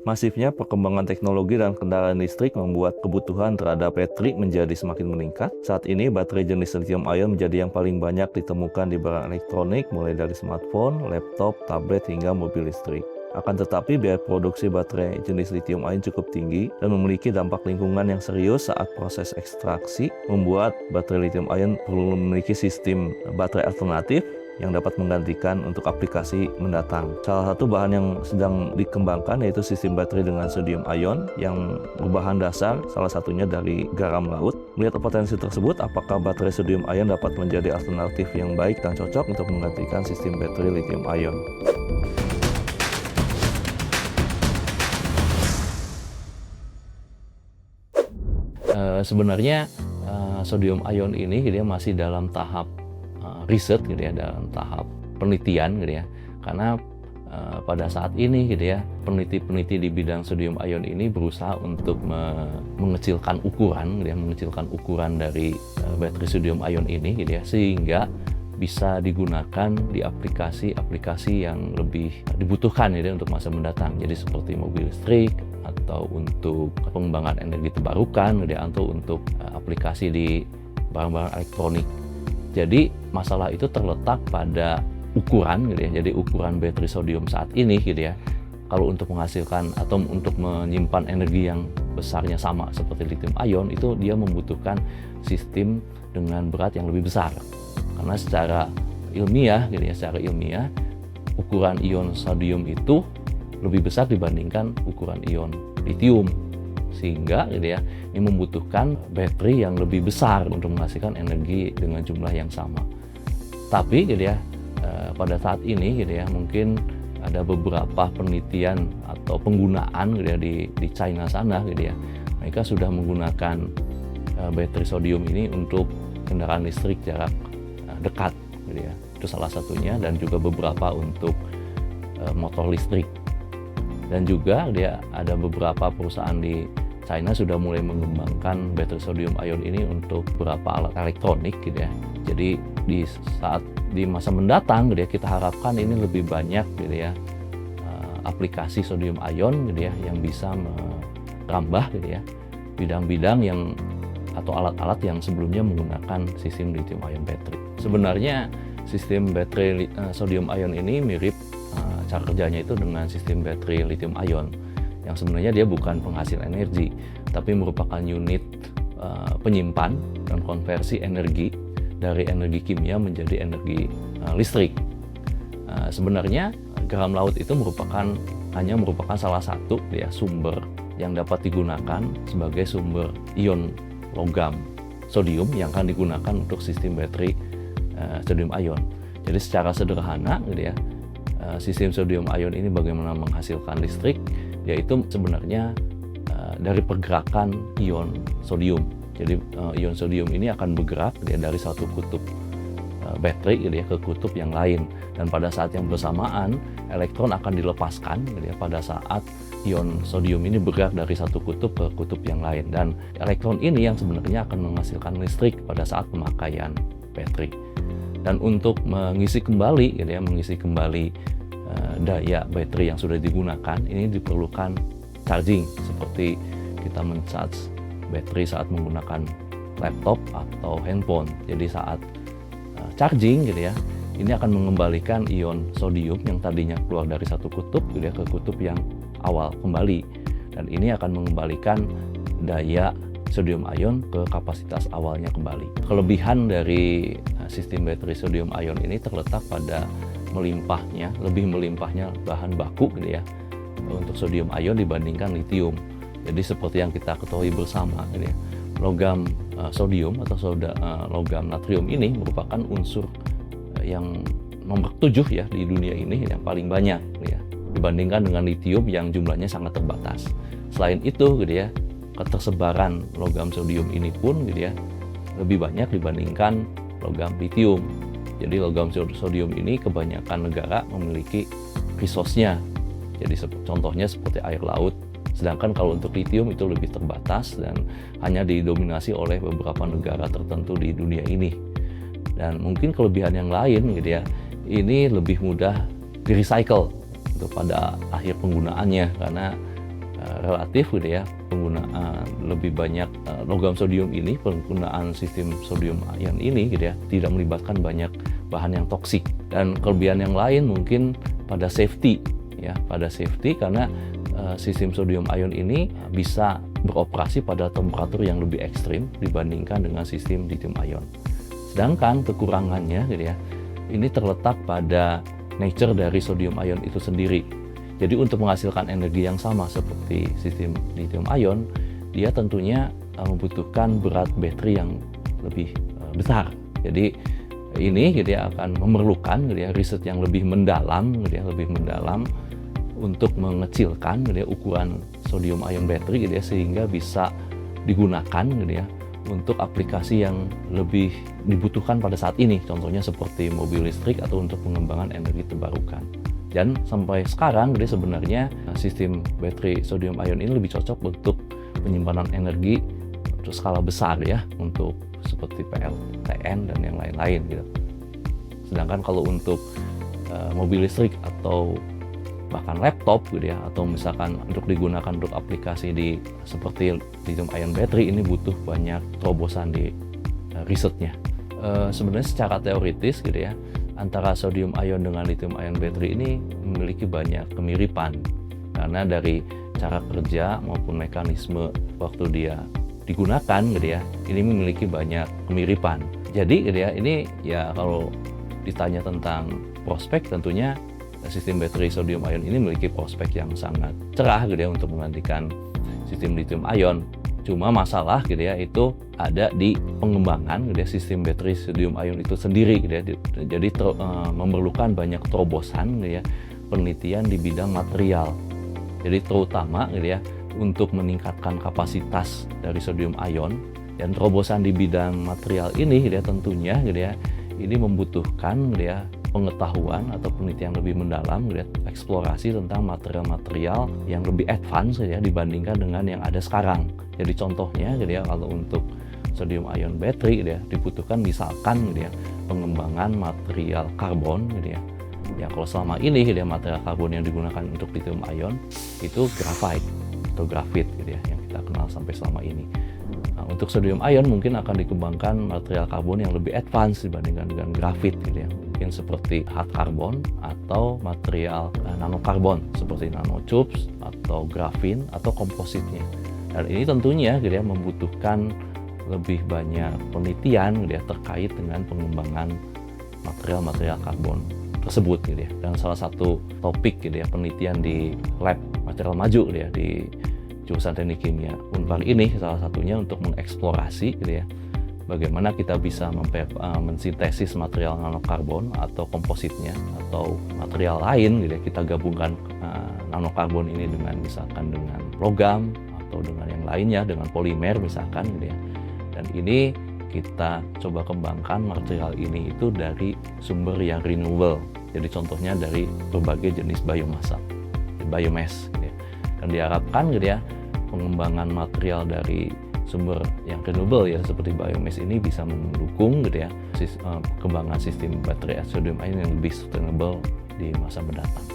Masifnya perkembangan teknologi dan kendaraan listrik membuat kebutuhan terhadap baterai menjadi semakin meningkat. Saat ini, baterai jenis lithium ion menjadi yang paling banyak ditemukan di barang elektronik, mulai dari smartphone, laptop, tablet, hingga mobil listrik. Akan tetapi, biaya produksi baterai jenis lithium ion cukup tinggi dan memiliki dampak lingkungan yang serius saat proses ekstraksi, membuat baterai lithium ion perlu memiliki sistem baterai alternatif yang dapat menggantikan untuk aplikasi mendatang. Salah satu bahan yang sedang dikembangkan yaitu sistem baterai dengan sodium ion yang berbahan dasar salah satunya dari garam laut. Melihat potensi tersebut, apakah baterai sodium ion dapat menjadi alternatif yang baik dan cocok untuk menggantikan sistem baterai lithium ion? Sebenarnya sodium ion ini dia masih dalam tahap riset gitu ya, dalam tahap penelitian gitu ya, karena pada saat ini gitu ya, peneliti-peneliti di bidang sodium ion ini berusaha untuk mengecilkan ukuran gitu ya, mengecilkan ukuran dari baterai sodium ion ini gitu ya, sehingga bisa digunakan di aplikasi-aplikasi yang lebih dibutuhkan gitu ya, untuk masa mendatang. Jadi seperti mobil listrik, atau untuk pengembangan energi terbarukan gitu ya, atau untuk aplikasi di barang-barang elektronik. Jadi masalah itu terletak pada ukuran gitu ya. Jadi ukuran baterai sodium saat ini gitu ya, kalau untuk menghasilkan atau untuk menyimpan energi yang besarnya sama seperti lithium ion, itu dia membutuhkan sistem dengan berat yang lebih besar. Karena secara ilmiah gitu ya, secara ilmiah ukuran ion sodium itu lebih besar dibandingkan ukuran ion lithium, sehingga gitu ya, ini membutuhkan baterai yang lebih besar untuk menghasilkan energi dengan jumlah yang sama. Tapi gitu ya, pada saat ini gitu ya, mungkin ada beberapa penelitian atau penggunaan gitu ya, di China sana gitu ya, mereka sudah menggunakan baterai sodium ini untuk kendaraan listrik jarak dekat gitu ya, itu salah satunya, dan juga beberapa untuk motor listrik. Dan juga dia ada beberapa perusahaan di China sudah mulai mengembangkan baterai sodium ion ini untuk beberapa alat elektronik gitu ya. Jadi di masa mendatang gitu ya, kita harapkan ini lebih banyak gitu ya, aplikasi sodium ion gitu ya, yang bisa merambah gitu ya bidang-bidang yang atau alat-alat yang sebelumnya menggunakan sistem lithium ion battery. Sebenarnya sistem baterai sodium ion ini mirip cara kerjanya itu dengan sistem baterai lithium ion, yang sebenarnya dia bukan penghasil energi, tapi merupakan unit penyimpan dan konversi energi dari energi kimia menjadi energi listrik. Sebenarnya garam laut itu hanya merupakan salah satu ya, sumber yang dapat digunakan sebagai sumber ion logam sodium yang akan digunakan untuk sistem baterai sodium ion. Jadi secara sederhana gitu ya, sistem sodium ion ini bagaimana menghasilkan listrik, yaitu sebenarnya dari pergerakan ion sodium. Jadi ion sodium ini akan bergerak ya, dari satu kutub baterai gitu ya, ke kutub yang lain, dan pada saat yang bersamaan elektron akan dilepaskan gitu ya, pada saat ion sodium ini bergerak dari satu kutub ke kutub yang lain, dan elektron ini yang sebenarnya akan menghasilkan listrik pada saat pemakaian baterai. Dan untuk mengisi kembali gitu ya, daya baterai yang sudah digunakan, ini diperlukan charging, seperti kita men-charge baterai saat menggunakan laptop atau handphone. Jadi saat charging gitu ya, ini akan mengembalikan ion sodium yang tadinya keluar dari satu kutub gitu ya, ke kutub yang awal kembali, dan ini akan mengembalikan daya sodium ion ke kapasitas awalnya kembali. Kelebihan dari sistem baterai sodium ion ini terletak pada lebih melimpahnya bahan baku gitu ya, untuk sodium ion dibandingkan lithium. Jadi seperti yang kita ketahui bersama gitu ya, logam sodium atau logam natrium ini merupakan unsur yang nomor 7 ya di dunia ini, yang paling banyak gitu ya, dibandingkan dengan lithium yang jumlahnya sangat terbatas. Selain itu gitu ya, ketersebaran logam sodium ini pun gitu ya, lebih banyak dibandingkan logam lithium. Jadi logam sodium ini kebanyakan negara memiliki resource-nya. Jadi contohnya seperti air laut. Sedangkan kalau untuk lithium itu lebih terbatas dan hanya didominasi oleh beberapa negara tertentu di dunia ini. Dan mungkin kelebihan yang lain gitu ya, ini lebih mudah di recycle untuk pada akhir penggunaannya, karena relatif gitu ya, penggunaan lebih banyak logam sodium ini, penggunaan sistem sodium ion ini gitu ya, tidak melibatkan banyak bahan yang toksik. Dan kelebihan yang lain mungkin pada safety ya, pada safety karena sistem sodium ion ini bisa beroperasi pada temperatur yang lebih ekstrim dibandingkan dengan sistem lithium ion. Sedangkan kekurangannya gitu ya, ini terletak pada nature dari sodium ion itu sendiri. Jadi untuk menghasilkan energi yang sama seperti sistem lithium ion, dia tentunya membutuhkan berat baterai yang lebih besar. Jadi ini gitu ya, akan memerlukan gitu ya, riset yang lebih mendalam gitu ya, lebih mendalam untuk mengecilkan gitu ya, ukuran sodium ion battery gitu ya, sehingga bisa digunakan gitu ya untuk aplikasi yang lebih dibutuhkan pada saat ini, contohnya seperti mobil listrik atau untuk pengembangan energi terbarukan. Dan sampai sekarang jadi sebenarnya sistem baterai sodium ion ini lebih cocok untuk penyimpanan energi untuk skala besar ya, untuk seperti PLTN dan yang lain-lain gitu. Sedangkan kalau untuk mobil listrik atau bahkan laptop gitu ya, atau misalkan untuk digunakan untuk aplikasi di seperti lithium ion battery, ini butuh banyak terobosan di risetnya. Sebenarnya secara teoritis gitu ya, antara sodium ion dengan lithium ion battery ini memiliki banyak kemiripan karena dari cara kerja maupun mekanisme waktu dia digunakan gitu ya, ini memiliki banyak kemiripan. Jadi gitu ya, ini ya kalau ditanya tentang prospek, tentunya sistem baterai sodium ion ini memiliki prospek yang sangat cerah gitu ya untuk menggantikan sistem lithium ion. Cuma masalah gitu ya, itu ada di pengembangan gitu ya, sistem baterai sodium ion itu sendiri gitu ya. Jadi memerlukan banyak terobosan gitu ya, penelitian di bidang material. Jadi terutama gitu ya, untuk meningkatkan kapasitas dari sodium ion, dan terobosan di bidang material ini gitu ya, tentunya gitu ya, ini membutuhkan gitu ya pengetahuan atau penelitian lebih mendalam gitu ya, eksplorasi tentang material-material yang lebih advance gitu ya dibandingkan dengan yang ada sekarang. Jadi contohnya gitu ya, kalau untuk sodium ion battery gitu ya, dibutuhkan misalkan gitu ya pengembangan material karbon gitu ya. Ya kalau selama ini gitu ya, material karbon yang digunakan untuk lithium ion itu graphite atau grafit gitu ya, yang kita kenal sampai selama ini. Nah, untuk sodium ion mungkin akan dikembangkan material karbon yang lebih advance dibandingkan dengan grafit gitu ya. Mungkin seperti hard carbon atau material nanokarbon seperti nanotubes atau grafin atau kompositnya. Dan ini tentunya gitu ya membutuhkan lebih banyak penelitian gitu ya terkait dengan pengembangan material-material karbon tersebut gitu ya. Dan salah satu topik gitu ya penelitian di lab material maju gitu ya di jurusan Teknik Kimia Unpar ini salah satunya untuk mengeksplorasi gitu ya bagaimana kita bisa mensintesis material nanokarbon atau kompositnya atau material lain gitu ya, kita gabungkan nanokarbon ini dengan misalkan dengan logam atau dengan yang lainnya, dengan polimer misalkan gitu ya. Dan ini kita coba kembangkan material ini itu dari sumber yang renewable. Jadi contohnya dari berbagai jenis biomasa, biomass gitu ya. Dan diharapkan gitu ya pengembangan material dari sumber yang renewable ya seperti biomass ini bisa mendukung gitu ya pengembangan sistem baterai sodium ion yang lebih sustainable di masa mendatang.